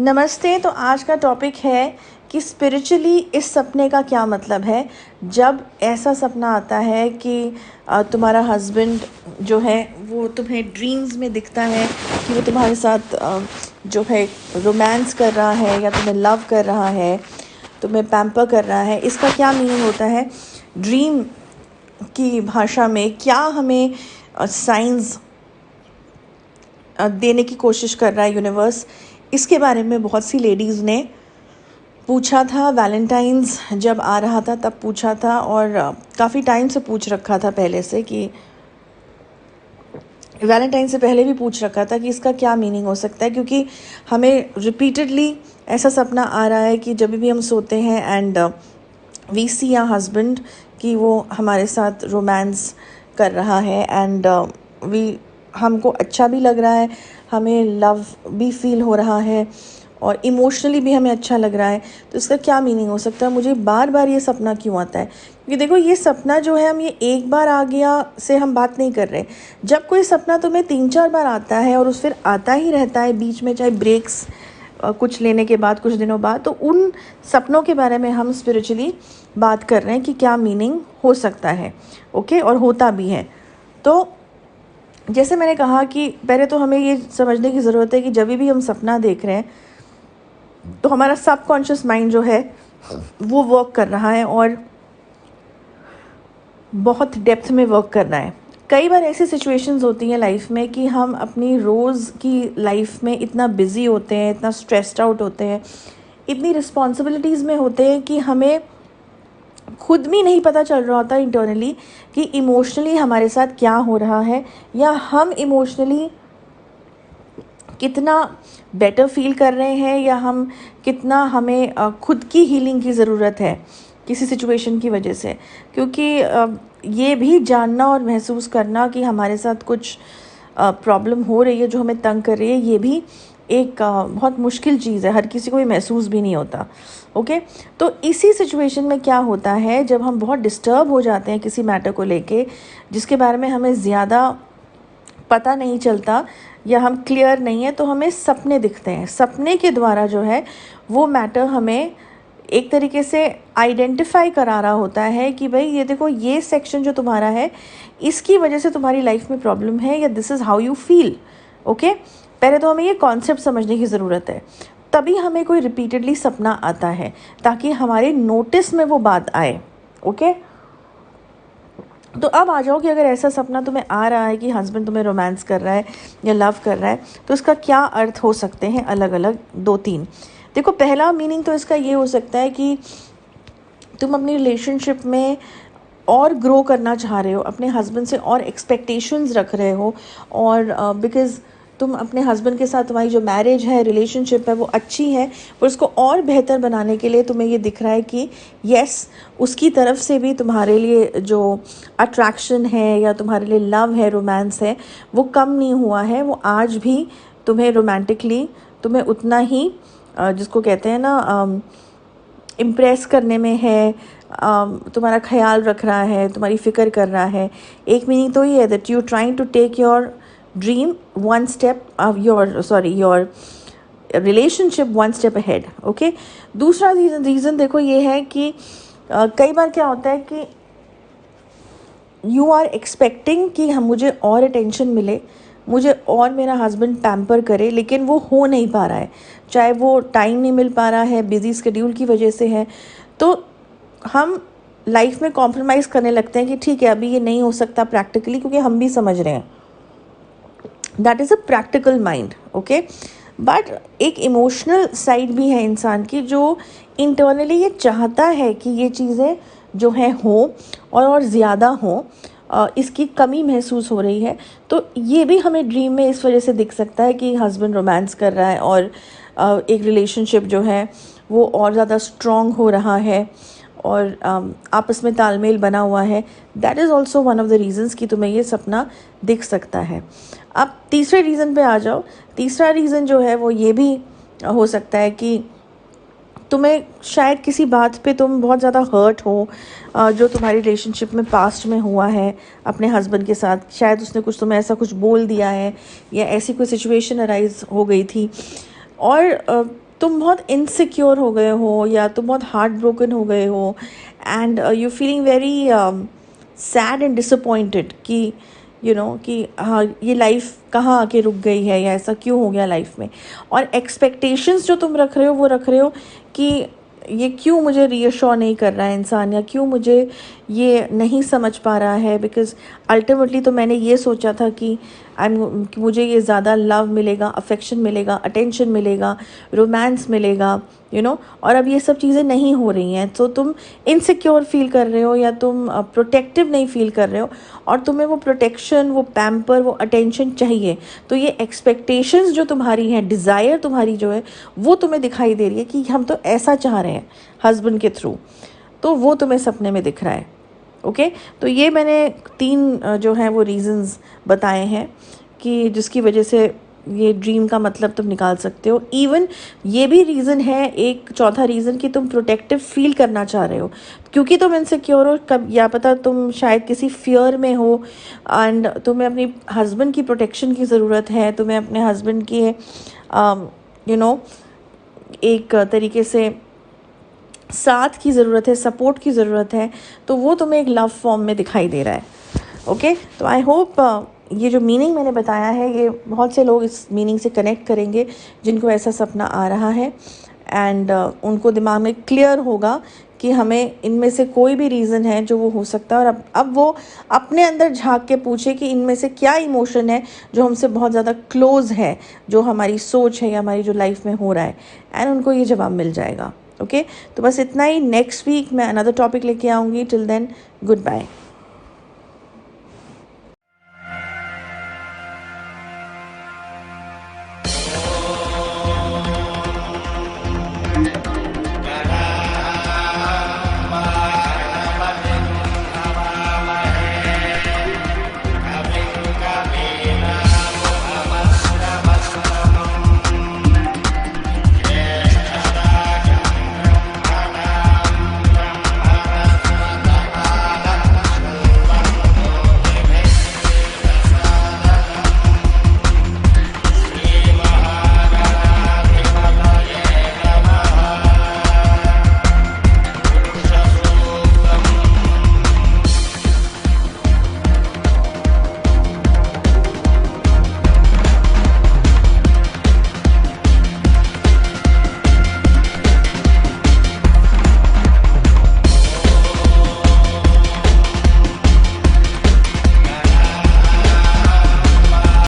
नमस्ते। तो आज का टॉपिक है कि स्पिरिचुअली इस सपने का क्या मतलब है। जब ऐसा सपना आता है कि तुम्हारा हस्बैंड जो है वो तुम्हें ड्रीम्स में दिखता है कि वो तुम्हारे साथ जो है रोमांस कर रहा है या तुम्हें लव कर रहा है, तुम्हें पैम्पर कर रहा है, इसका क्या मीनिंग होता है। ड्रीम की भाषा में क्या हमें साइंस देने की कोशिश कर रहा है यूनिवर्स, इसके बारे में बहुत सी लेडीज़ ने पूछा था। वैलेंटाइंस जब आ रहा था तब पूछा था, और काफ़ी टाइम से पूछ रखा था पहले से, कि वैलेंटाइन से पहले भी पूछ रखा था कि इसका क्या मीनिंग हो सकता है, क्योंकि हमें रिपीटेडली ऐसा सपना आ रहा है कि जब भी हम सोते हैं and we see a husband कि वो हमारे साथ रोमांस कर रहा है एंड हमको अच्छा भी लग रहा है, हमें लव भी फील हो रहा है और इमोशनली भी हमें अच्छा लग रहा है। तो इसका क्या मीनिंग हो सकता है, मुझे बार बार ये सपना क्यों आता है। क्योंकि देखो, ये सपना जो है, हम ये एक बार आ गया से हम बात नहीं कर रहे। जब कोई सपना तुम्हें 3-4 बार आता है और उस फिर आता ही रहता है बीच में, चाहे ब्रेक्स कुछ लेने के बाद, कुछ दिनों बाद, तो उन सपनों के बारे में हम स्पिरिचुअली बात कर रहे हैं कि क्या मीनिंग हो सकता है। ओके, और होता भी है। तो जैसे मैंने कहा कि पहले तो हमें ये समझने की ज़रूरत है कि जब भी हम सपना देख रहे हैं तो हमारा सबकॉन्शियस माइंड जो है वो वर्क कर रहा है, और बहुत डेप्थ में वर्क कर रहा है। कई बार ऐसी सिचुएशंस होती हैं लाइफ में कि हम अपनी रोज़ की लाइफ में इतना बिज़ी होते हैं, इतना स्ट्रेस्ड आउट होते हैं, इतनी रिस्पॉन्सिबिलिटीज़ में होते हैं कि हमें खुद भी नहीं पता चल रहा होता इंटरनली कि इमोशनली हमारे साथ क्या हो रहा है, या हम इमोशनली कितना बेटर फील कर रहे हैं, या हम कितना हमें खुद की हीलिंग की ज़रूरत है किसी सिचुएशन की वजह से। क्योंकि ये भी जानना और महसूस करना कि हमारे साथ कुछ प्रॉब्लम हो रही है जो हमें तंग कर रही है, ये भी एक बहुत मुश्किल चीज़ है, हर किसी को ये महसूस भी नहीं होता। ओके, तो इसी सिचुएशन में क्या होता है, जब हम बहुत डिस्टर्ब हो जाते हैं किसी मैटर को लेके जिसके बारे में हमें ज़्यादा पता नहीं चलता या हम क्लियर नहीं है, तो हमें सपने दिखते हैं। सपने के द्वारा जो है वो मैटर हमें एक तरीके से आइडेंटिफाई करा रहा होता है कि भाई ये देखो, ये सेक्शन जो तुम्हारा है इसकी वजह से तुम्हारी लाइफ में प्रॉब्लम है, या this is how you feel. Okay, पहले तो हमें ये कॉन्सेप्ट समझने की ज़रूरत है, तभी हमें कोई रिपीटेडली सपना आता है ताकि हमारे नोटिस में वो बात आए। ओके, तो अब आ जाओ कि अगर ऐसा सपना तुम्हें आ रहा है कि हस्बैंड तुम्हें रोमांस कर रहा है या लव कर रहा है, तो इसका क्या अर्थ हो सकते हैं, अलग अलग 2-3। देखो, पहला मीनिंग तो इसका ये हो सकता है कि तुम अपनी रिलेशनशिप में और ग्रो करना चाह रहे हो, अपने हस्बैंड से और एक्सपेक्टेशंस रख रहे हो, और बिकॉज़ तुम अपने हस्बैंड के साथ, तुम्हारी जो मैरिज है, रिलेशनशिप है, वो अच्छी है, पर उसको और बेहतर बनाने के लिए तुम्हें ये दिख रहा है कि यस, उसकी तरफ से भी तुम्हारे लिए जो अट्रैक्शन है या तुम्हारे लिए लव है, रोमांस है, वो कम नहीं हुआ है। वो आज भी तुम्हें रोमांटिकली, तुम्हें उतना ही जिसको कहते हैं ना, इम्प्रेस करने में है, तुम्हारा ख्याल रख रहा है, तुम्हारी फ़िक्र कर रहा है। एक मीनिंग तो ये है that you trying to take your dream one step of your relationship one step ahead. Okay, दूसरा रीज़न देखो ये है कि कई बार क्या होता है कि यू आर एक्सपेक्टिंग कि हम मुझे और अटेंशन मिले, मुझे और मेरा हस्बैंड पैम्पर करे, लेकिन वो हो नहीं पा रहा है। चाहे वो टाइम नहीं मिल पा रहा है, बिज़ी स्केड्यूल की वजह से है, तो हम लाइफ में कॉम्प्रोमाइज़ करने लगते हैं कि ठीक है, अभी ये नहीं हो सकता प्रैक्टिकली, क्योंकि हम भी समझ रहे हैं। That is a practical mind. Okay, but एक इमोशनल साइड भी है इंसान की, जो इंटरनली ये चाहता है कि ये चीज़ें जो हैं हो और ज़्यादा हो, इसकी कमी महसूस हो रही है। तो ये भी हमें ड्रीम में इस वजह से दिख सकता है कि हस्बैंड रोमांस कर रहा है और एक रिलेशनशिप जो है वो और ज़्यादा स्ट्रॉन्ग हो रहा है, और आपस में तालमेल बना हुआ है। That is also one of the reasons कि तुम्हें ये सपना दिख सकता है। अब तीसरे रीज़न पे आ जाओ। तीसरा रीज़न जो है वो ये भी हो सकता है कि तुम्हें शायद किसी बात पे तुम बहुत ज़्यादा हर्ट हो, जो तुम्हारी रिलेशनशिप में पास्ट में हुआ है अपने हस्बैंड के साथ। शायद उसने कुछ तुम्हें ऐसा कुछ बोल दिया है, या ऐसी कोई सिचुएशन अराइज हो गई थी, और तुम बहुत इनसिक्योर हो गए हो या तुम बहुत हार्ट ब्रोकन हो गए हो and you feeling very sad and disappointed कि कि हाँ ये लाइफ कहाँ आके रुक गई है या ऐसा क्यों हो गया लाइफ में। और एक्सपेक्टेशंस जो तुम रख रहे हो वो रख रहे हो कि ये क्यों मुझे रीअश्योर नहीं कर रहा है इंसान, या क्यों मुझे ये नहीं समझ पा रहा है, बिकॉज अल्टीमेटली तो मैंने ये सोचा था कि कि मुझे ये ज़्यादा लव मिलेगा, अफेक्शन मिलेगा, अटेंशन मिलेगा, रोमांस मिलेगा, और अब ये सब चीज़ें नहीं हो रही हैं। तो तुम इनसिक्योर फील कर रहे हो या तुम प्रोटेक्टिव नहीं फील कर रहे हो, और तुम्हें वो प्रोटेक्शन, वो पैम्पर, वो अटेंशन चाहिए। तो ये एक्सपेक्टेशंस जो तुम्हारी हैं, डिज़ायर तुम्हारी जो है, वो तुम्हें दिखाई दे रही है कि हम तो ऐसा चाह रहे हैं हस्बैंड के थ्रू, तो वो तुम्हें सपने में दिख रहा है। ओके, तो ये मैंने 3 जो हैं वो रीज़न्स बताए हैं कि जिसकी वजह से ये ड्रीम का मतलब तुम निकाल सकते हो। इवन ये भी रीज़न है, एक चौथा रीज़न, कि तुम प्रोटेक्टिव फील करना चाह रहे हो क्योंकि तुम इनसिक्योर हो, कब या पता तुम शायद किसी फियर में हो एंड तुम्हें अपनी हस्बैंड की प्रोटेक्शन की ज़रूरत है, तुम्हें अपने हस्बैंड की एक तरीके से साथ की ज़रूरत है, सपोर्ट की ज़रूरत है, तो वो तुम्हें एक लव फॉर्म में दिखाई दे रहा है। ओके, तो आई होप ये जो मीनिंग मैंने बताया है ये बहुत से लोग इस मीनिंग से कनेक्ट करेंगे जिनको ऐसा सपना आ रहा है, एंड उनको दिमाग में क्लियर होगा कि हमें इनमें से कोई भी रीज़न है जो वो हो सकता है, और अब वो अपने अंदर झांक के पूछे कि इनमें से क्या इमोशन है जो हमसे बहुत ज़्यादा क्लोज़ है, जो हमारी सोच है या हमारी जो लाइफ में हो रहा है, एंड उनको ये जवाब मिल जाएगा। ओके, तो बस इतना ही। नेक्स्ट वीक मैं अनदर टॉपिक लेके आऊँगी। Till then, good bye.